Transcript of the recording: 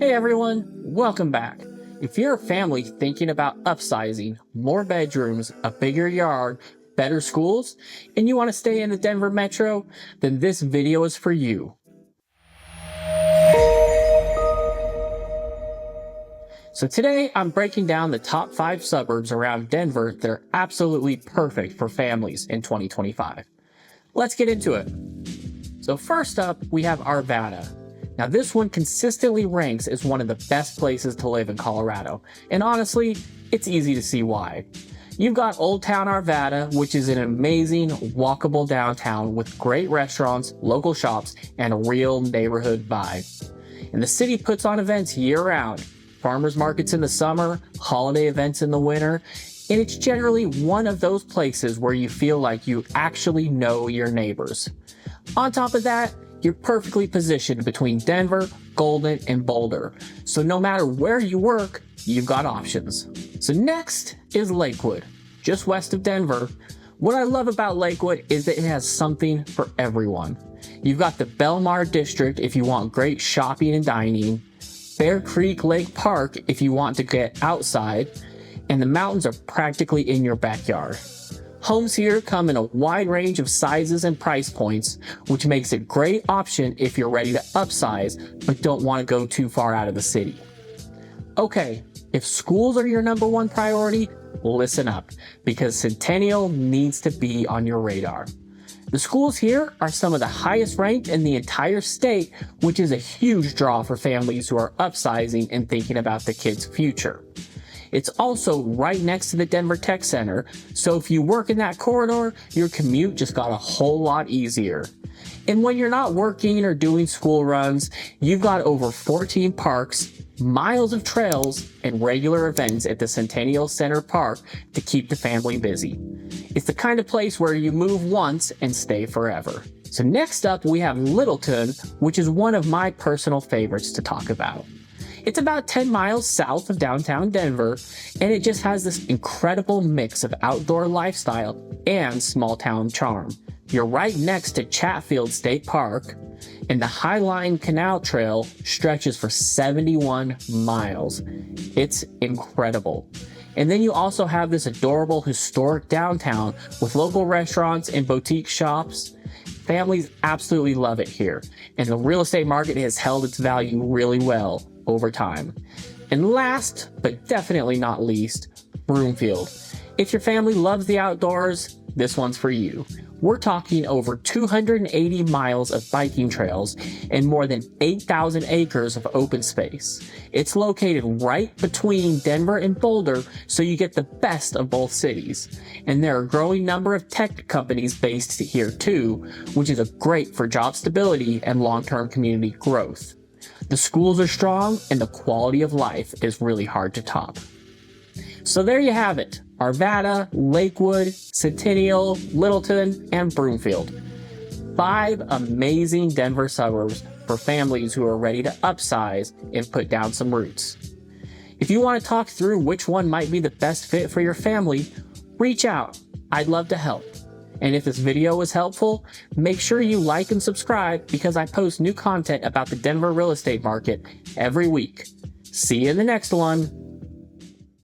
Hey everyone, welcome back. If you're a family thinking about upsizing, more bedrooms, a bigger yard, better schools, and you want to stay in the Denver metro, then this video is for you. So today I'm breaking down the top 5 suburbs around Denver that are absolutely perfect for families in 2025. Let's get into it. So first up, we have Arvada. Now this one consistently ranks as one of the best places to live in Colorado, and honestly, it's easy to see why. You've got Old Town Arvada, which is an amazing, walkable downtown with great restaurants, local shops, and a real neighborhood vibe. And the city puts on events year-round, farmers markets in the summer, holiday events in the winter, and it's generally one of those places where you feel like you actually know your neighbors. On top of that, you're perfectly positioned between Denver, Golden, and Boulder, so no matter where you work, you've got options. So next is Lakewood, just west of Denver. What I love about Lakewood is that it has something for everyone. You've got the Belmar District if you want great shopping and dining, Bear Creek Lake Park if you want to get outside, and the mountains are practically in your backyard. Homes here come in a wide range of sizes and price points, which makes it a great option if you're ready to upsize but don't want to go too far out of the city. Okay, if schools are your number one priority, listen up, because Centennial needs to be on your radar. The schools here are some of the highest ranked in the entire state, which is a huge draw for families who are upsizing and thinking about the kids' future. It's also right next to the Denver Tech Center, so if you work in that corridor, your commute just got a whole lot easier. And when you're not working or doing school runs, you've got over 14 parks, miles of trails, and regular events at the Centennial Center Park to keep the family busy. It's the kind of place where you move once and stay forever. So next up, we have Littleton, which is one of my personal favorites to talk about. It's about 10 miles south of downtown Denver, and it just has this incredible mix of outdoor lifestyle and small town charm. You're right next to Chatfield State Park, and the Highline Canal Trail stretches for 71 miles. It's incredible. And then you also have this adorable historic downtown with local restaurants and boutique shops. Families absolutely love it here, and the real estate market has held its value really well over time. And last, but definitely not least, Broomfield. If your family loves the outdoors, this one's for you. We're talking over 280 miles of biking trails and more than 8,000 acres of open space. It's located right between Denver and Boulder, so you get the best of both cities. And there are a growing number of tech companies based here too, which is great for job stability and long-term community growth. The schools are strong and the quality of life is really hard to top. So there you have it. Arvada, Lakewood, Centennial, Littleton, and Broomfield. 5 amazing Denver suburbs for families who are ready to upsize and put down some roots. If you want to talk through which one might be the best fit for your family, reach out. I'd love to help. And if this video was helpful, make sure you like and subscribe because I post new content about the Denver real estate market every week. See you in the next one.